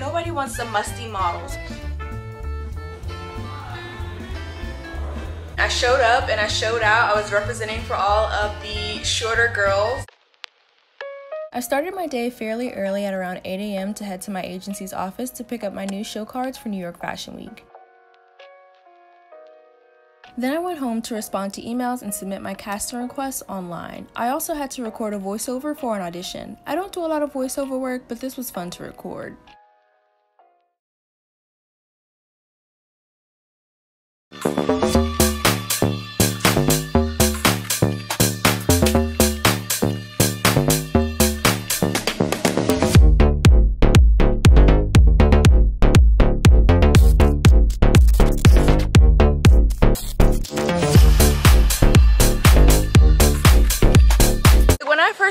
nobody wants the musty models. I showed up and I showed out. I was representing for all of the shorter girls. I started my day fairly early at around 8 a.m. to head to my agency's office to pick up my new show cards for New York Fashion Week. Then I went home to respond to emails and submit my casting requests online. I also had to record a voiceover for an audition. I don't do a lot of voiceover work, but this was fun to record.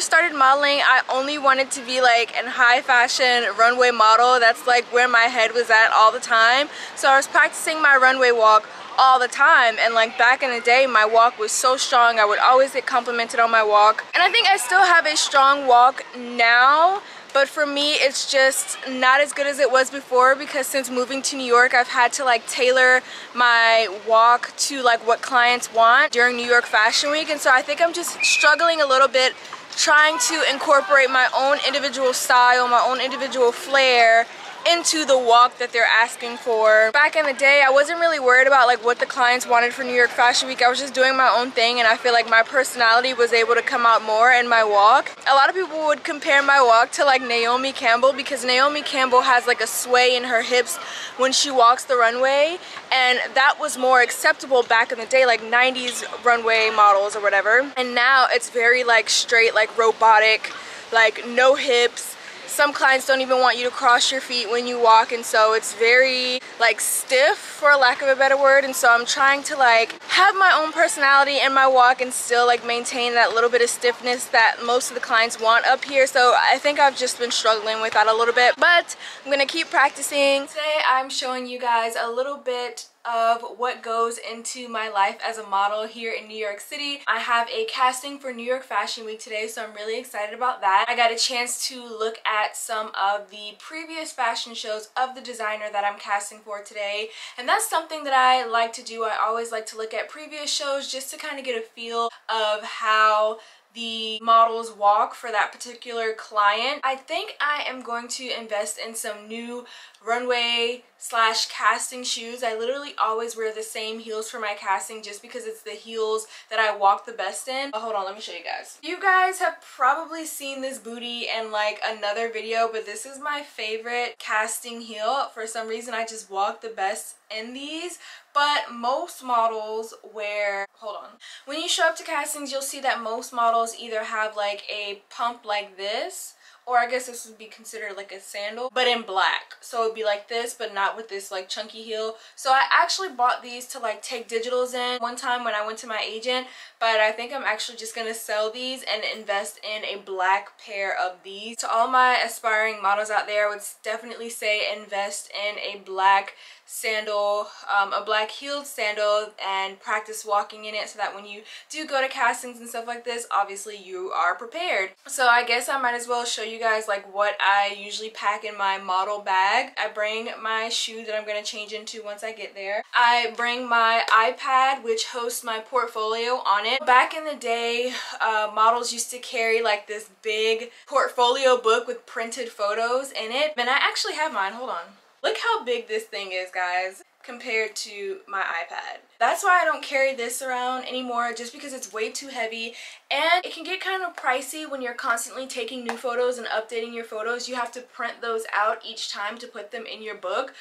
Started modeling, I only wanted to be like in high fashion runway model. That's like where my head was at all the time. So I was practicing my runway walk all the time, and like back in the day my walk was so strong. I would always get complimented on my walk, and I think I still have a strong walk now, but for me it's just not as good as it was before, because since moving to New York I've had to like tailor my walk to like what clients want during New York Fashion Week. And so I think I'm just struggling a little bit trying to incorporate my own individual style, my own individual flair into the walk that they're asking for. Back in the day, I wasn't really worried about like what the clients wanted for New York Fashion Week. I was just doing my own thing, and I feel like my personality was able to come out more in my walk. A lot of people would compare my walk to like Naomi Campbell, because Naomi Campbell has like a sway in her hips when she walks the runway, and that was more acceptable back in the day, like 90s runway models or whatever. And now it's very like straight, like robotic, like no hips. Some clients don't even want you to cross your feet when you walk, and so it's very like stiff, for lack of a better word. And so I'm trying to like have my own personality in my walk and still like maintain that little bit of stiffness that most of the clients want up here. So I think I've just been struggling with that a little bit, but I'm gonna keep practicing. Today I'm showing you guys a little bit of what goes into my life as a model here in New York City. I have a casting for New York Fashion Week today, so I'm really excited about that. I got a chance to look at some of the previous fashion shows of the designer that I'm casting for today, and that's something that I like to do. I always like to look at previous shows just to kind of get a feel of how the models walk for that particular client. I think I am going to invest in some new runway slash casting shoes. I literally always wear the same heels for my casting just because it's the heels that I walk the best in. Hold on, let me show you guys. You guys have probably seen this booty in like another video, but this is my favorite casting heel. For some reason I just walk the best in these. But most models wear, hold on, when you show up to castings you'll see that most models either have like a pump like this, or I guess this would be considered like a sandal, but in black. So it'd be like this, but not with this like chunky heel. So I actually bought these to like take digitals in one time when I went to my agent, but I think I'm actually just gonna sell these and invest in a black pair of these. To all my aspiring models out there, I would definitely say invest in a black sandal, a black heeled sandal, and practice walking in it so that when you do go to castings and stuff like this, obviously you are prepared. So I guess I might as well show you guys like what I usually pack in my model bag. I bring my shoe that I'm going to change into once I get there. I bring my iPad, which hosts my portfolio on it. Back in the day, models used to carry like this big portfolio book with printed photos in it, and I actually have mine. Hold on. Look how big this thing is, guys, compared to my iPad. That's why I don't carry this around anymore, just because it's way too heavy, and it can get kind of pricey when you're constantly taking new photos and updating your photos. You have to print those out each time to put them in your book.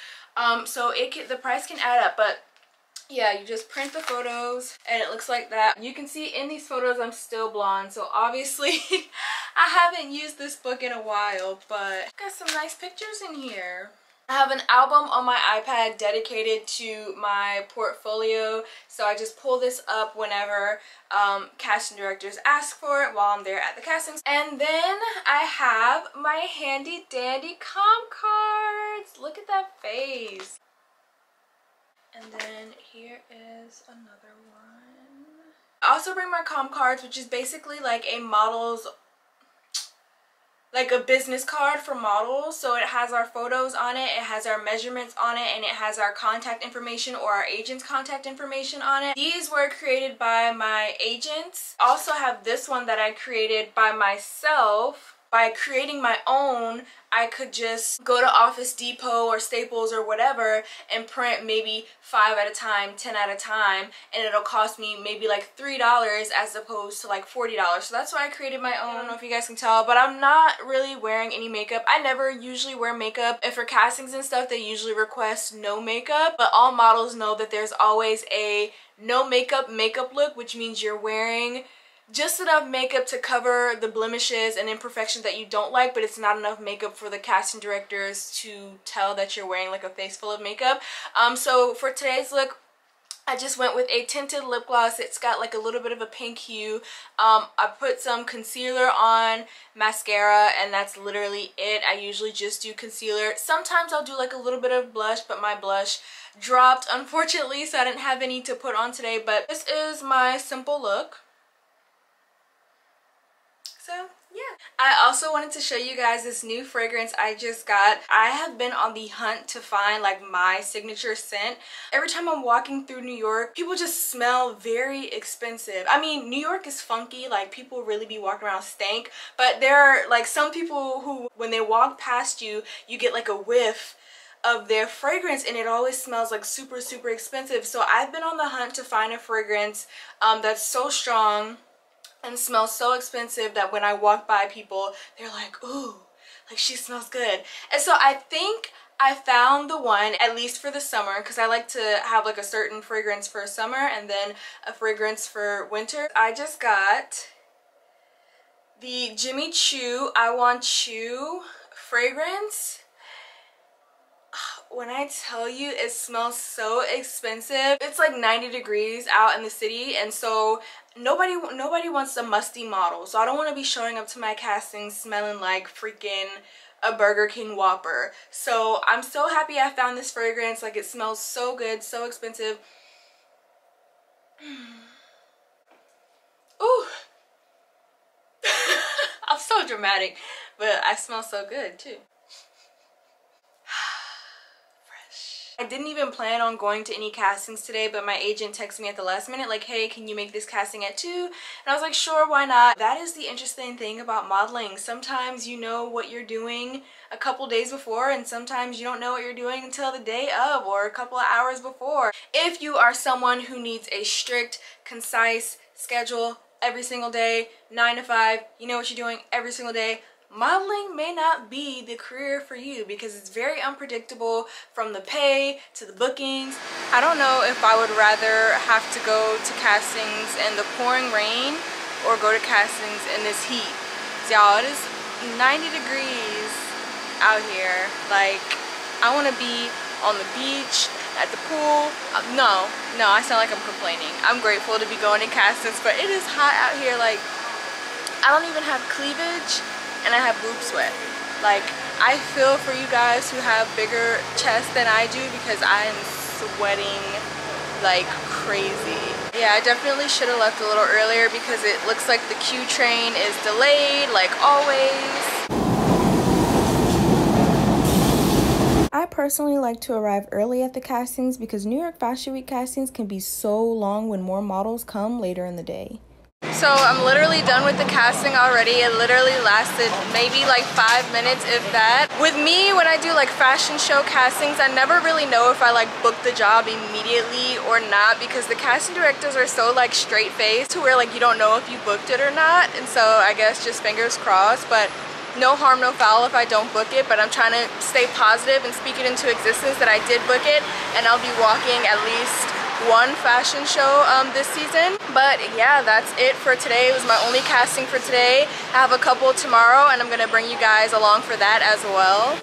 So the price can add up, but yeah, you just print the photos and it looks like that. You can see in these photos I'm still blonde, so obviously I haven't used this book in a while, but got some nice pictures in here. I have an album on my iPad dedicated to my portfolio, so I just pull this up whenever casting directors ask for it while I'm there at the castings. And then I have my handy dandy comp cards. Look at that face. And then here is another one. I also bring my comp cards, which is basically like a model's like a business card for models. So it has our photos on it, it has our measurements on it, and it has our contact information or our agent's contact information on it. These were created by my agents. Also have this one that I created by myself. By creating my own, I could just go to Office Depot or Staples or whatever and print maybe 5 at a time, 10 at a time, and it'll cost me maybe like $3 as opposed to like $40. So that's why I created my own. I don't know if you guys can tell, but I'm not really wearing any makeup. I never usually wear makeup, and for castings and stuff they usually request no makeup, but all models know that there's always a no makeup look, which means you're wearing just enough makeup to cover the blemishes and imperfections that you don't like, but it's not enough makeup for the casting directors to tell that you're wearing like a face full of makeup. So for today's look, I just went with a tinted lip gloss. It's got like a little bit of a pink hue. I put some concealer on, mascara, and that's literally it. I usually just do concealer. Sometimes I'll do like a little bit of blush, but my blush dropped unfortunately, so I didn't have any to put on today. But this is my simple look. So yeah, I also wanted to show you guys this new fragrance I just got. I have been on the hunt to find like my signature scent. Every time I'm walking through New York, people just smell very expensive. I mean, New York is funky, like people really be walking around stank, but there are like some people who when they walk past you, you get like a whiff of their fragrance and it always smells like super expensive. So I've been on the hunt to find a fragrance that's so strong and smells so expensive that when I walk by people, they're like, ooh, like she smells good. And so I think I found the one, at least for the summer, because I like to have like a certain fragrance for summer and then a fragrance for winter. I just got the Jimmy Choo I Want You fragrance. When I tell you it smells so expensive, it's like 90 degrees out in the city, and so nobody wants a musty model. So I don't want to be showing up to my castings smelling like freaking a Burger King Whopper. So I'm so happy I found this fragrance. Like it smells so good, so expensive. Ooh. I'm so dramatic, but I smell so good too. I didn't even plan on going to any castings today, but my agent texted me at the last minute like, hey, can you make this casting at 2? And I was like, sure, why not? That is the interesting thing about modeling. Sometimes you know what you're doing a couple days before, and sometimes you don't know what you're doing until the day of or a couple of hours before. If you are someone who needs a strict, concise schedule every single day, 9 to 5, you know what you're doing every single day, modeling may not be the career for you because it's very unpredictable, from the pay to the bookings. I don't know if I would rather have to go to castings in the pouring rain or go to castings in this heat. Y'all, it is 90 degrees out here. Like, I want to be on the beach, at the pool. No, I sound like I'm complaining. I'm grateful to be going to castings, but it is hot out here. Like, I don't even have cleavage and I have boob sweat. Like, I feel for you guys who have bigger chests than I do because I am sweating like crazy. Yeah, I definitely should have left a little earlier because it looks like the Q train is delayed like always. I personally like to arrive early at the castings because New York Fashion Week castings can be so long when more models come later in the day. So I'm literally done with the casting already. It literally lasted maybe like 5 minutes, if that. With me, when I do like fashion show castings, I never really know if I like book the job immediately or not because the casting directors are so like straight faced to where like you don't know if you booked it or not. And so I guess just fingers crossed, but no harm, no foul if I don't book it. But I'm trying to stay positive and speak it into existence that I did book it, and I'll be walking at least one fashion show this season. But yeah, that's it for today. It was my only casting for today. I have a couple tomorrow and I'm gonna bring you guys along for that as well.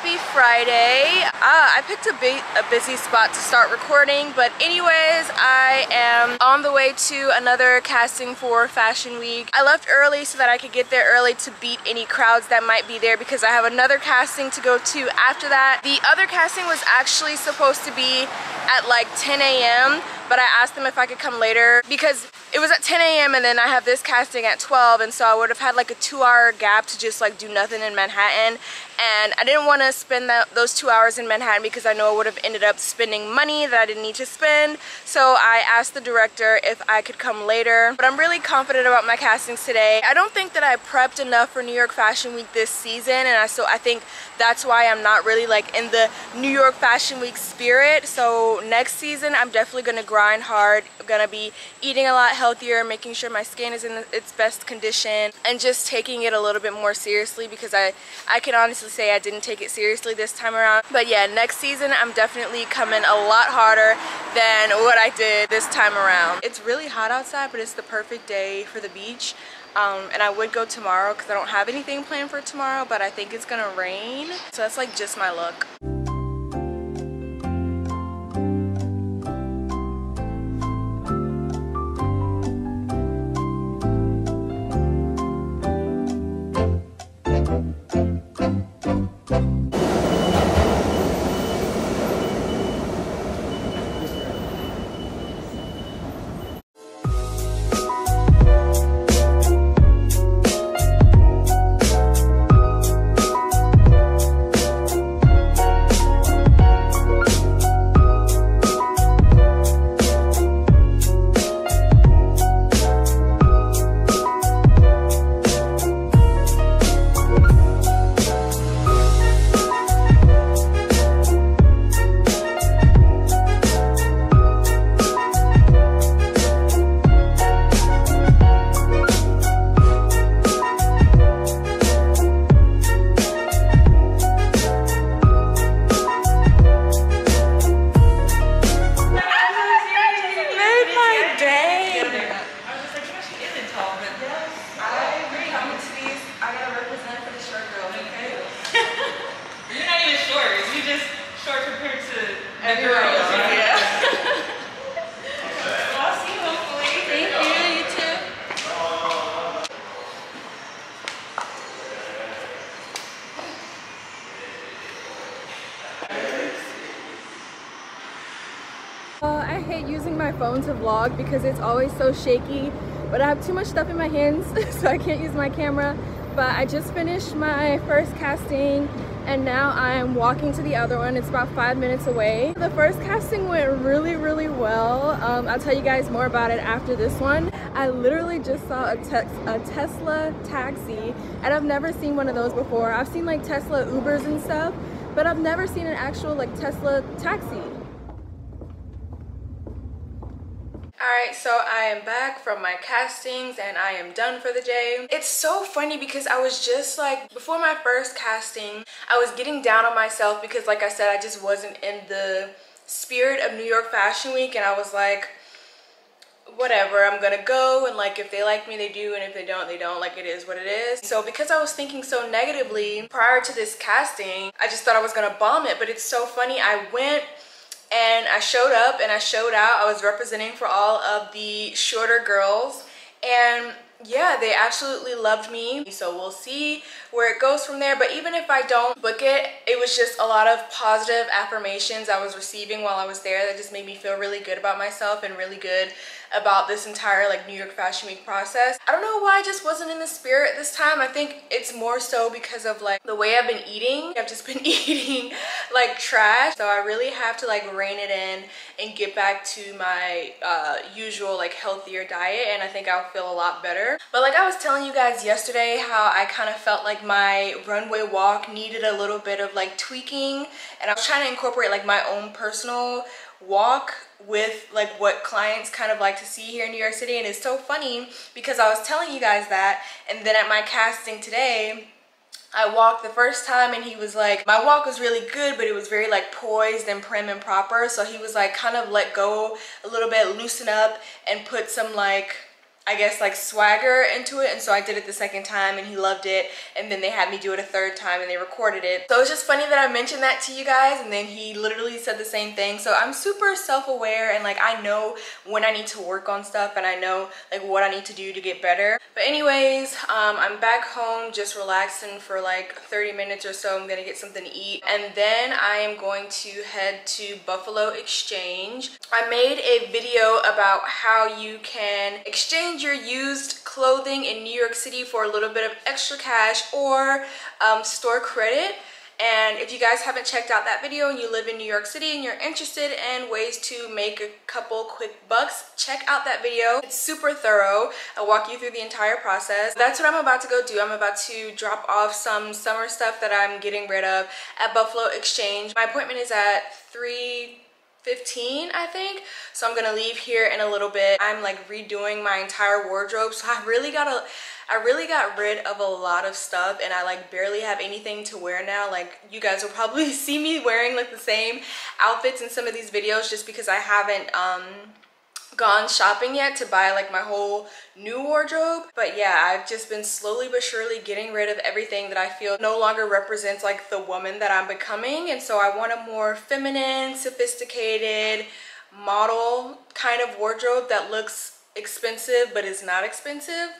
Happy Friday. I picked a busy spot to start recording, but anyways, I am on the way to another casting for Fashion Week. I left early so that I could get there early to beat any crowds that might be there because I have another casting to go to after that. The other casting was actually supposed to be at like 10 a.m. but I asked them if I could come later because it was at 10 a.m. and then I have this casting at 12, and so I would have had like a 2-hour gap to just like do nothing in Manhattan, and I didn't want to spend those 2 hours in Manhattan because I know I would have ended up spending money that I didn't need to spend. So I asked the director if I could come later, but I'm really confident about my castings today. I don't think that I prepped enough for New York Fashion Week this season, and I think that's why I'm not really like in the New York Fashion Week spirit. So next season I'm definitely gonna grind hard. I'm gonna be eating a lot healthier, making sure my skin is in its best condition, and just taking it a little bit more seriously because I can honestly say I didn't take it seriously this time around. But yeah, next season I'm definitely coming a lot harder than what I did this time around. It's really hot outside, but it's the perfect day for the beach. And I would go tomorrow because I don't have anything planned for tomorrow, but I think it's gonna rain, so that's like just my look. I hate using my phone to vlog because it's always so shaky, but I have too much stuff in my hands so I can't use my camera. But I just finished my first casting and now I'm walking to the other one. It's about 5 minutes away. The first casting went really well. I'll tell you guys more about it after this one. I literally just saw a Tesla taxi, and I've never seen one of those before. I've seen like Tesla Ubers and stuff, but I've never seen an actual like Tesla taxi. Alright, so I am back from my castings and I am done for the day. It's so funny because I was just like, before my first casting, I was getting down on myself because like I said, I just wasn't in the spirit of New York Fashion Week, and I was like, whatever, I'm gonna go, and like if they like me they do, and if they don't they don't, like it is what it is. So because I was thinking so negatively prior to this casting, I just thought I was gonna bomb it. But it's so funny, I went and I showed up and I showed out. I was representing for all of the shorter girls, and yeah, they absolutely loved me. So we'll see where it goes from there. But even if I don't book it, it was just a lot of positive affirmations I was receiving while I was there that just made me feel really good about myself and really good about this entire like New York Fashion Week process. I don't know why I just wasn't in the spirit this time. I think it's more so because of like the way I've been eating. I've just been eating like trash, so I really have to like rein it in and get back to my usual like healthier diet, and I think I'll feel a lot better. But like I was telling you guys yesterday how I kind of felt like my runway walk needed a little bit of like tweaking, and I was trying to incorporate like my own personal walk with like what clients kind of like to see here in New York City. And it's so funny because I was telling you guys that, and then at my casting today I walked the first time and he was like, my walk was really good, but it was very like poised and prim and proper. So he was like, kind of let go a little bit, loosen up and put some like I guess like swagger into it, and so I did it the second time and he loved it, and then they had me do it a third time and they recorded it. So it's just funny that I mentioned that to you guys, and then he literally said the same thing. So I'm super self-aware, and like I know when I need to work on stuff, and I know like what I need to do to get better. But anyways, I'm back home just relaxing for like 30 minutes or so. I'm gonna get something to eat, and then I am going to head to Buffalo Exchange. I made a video about how you can exchange your used clothing in New York City for a little bit of extra cash or store credit. And if you guys haven't checked out that video and you live in New York City and you're interested in ways to make a couple quick bucks, check out that video. It's super thorough. I'll walk you through the entire process. That's what I'm about to go do. I'm about to drop off some summer stuff that I'm getting rid of at Buffalo Exchange. My appointment is at 3:15, I think, so I'm gonna leave here in a little bit. I'm like redoing my entire wardrobe, so I really got rid of a lot of stuff, and I like barely have anything to wear now. Like you guys will probably see me wearing like the same outfits in some of these videos just because I haven't gone shopping yet to buy like my whole new wardrobe. But yeah, I've just been slowly but surely getting rid of everything that I feel no longer represents like the woman that I'm becoming, and so I want a more feminine, sophisticated model kind of wardrobe that looks expensive but is not expensive.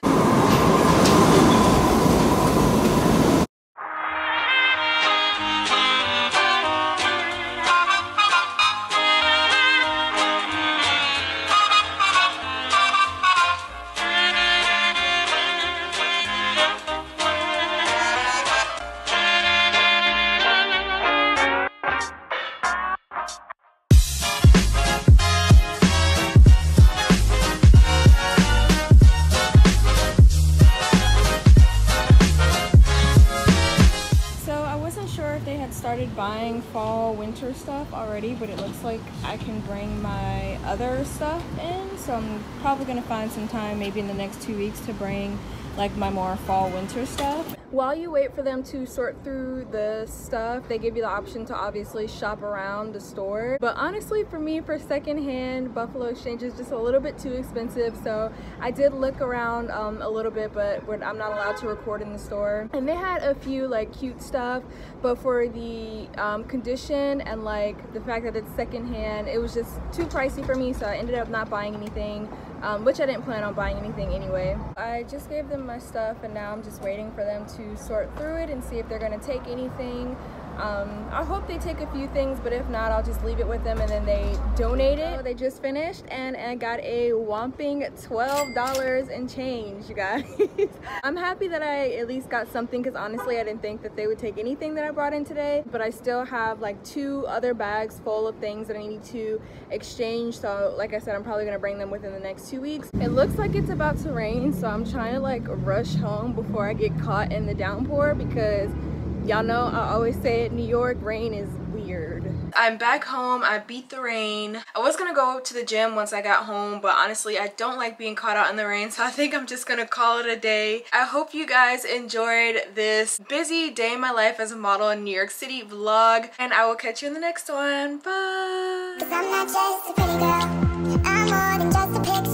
Started buying fall winter stuff already, but it looks like I can bring my other stuff in, so I'm probably gonna find some time maybe in the next 2 weeks to bring like my more fall winter stuff. While you wait for them to sort through the stuff, they give you the option to obviously shop around the store. But honestly, for me, for secondhand, Buffalo Exchange is just a little bit too expensive. So I did look around a little bit, but I'm not allowed to record in the store. And they had a few like cute stuff, but for the condition and like the fact that it's secondhand, it was just too pricey for me. So I ended up not buying anything, which I didn't plan on buying anything anyway. I just gave them my stuff, and now I'm just waiting for them to sort through it and see if they're gonna take anything. I hope they take a few things, but if not, I'll just leave it with them and then they donate it. So they just finished, and I got a whopping $12 and change, you guys. I'm happy that I at least got something, because honestly I didn't think that they would take anything that I brought in today, but I still have like 2 other bags full of things that I need to exchange. So like I said, I'm probably gonna bring them within the next 2 weeks. It looks like it's about to rain, so I'm trying to like rush home before I get caught in the downpour, because y'all know I always say it, New York rain is weird. I'm back home. I beat the rain. I was gonna go to the gym once I got home, but honestly I don't like being caught out in the rain, so I think I'm just gonna call it a day. I hope you guys enjoyed this busy day in my life as a model in New York City vlog, and I will catch you in the next one. Bye. 'Cause I'm not just a pretty girl, I'm more than just a picture.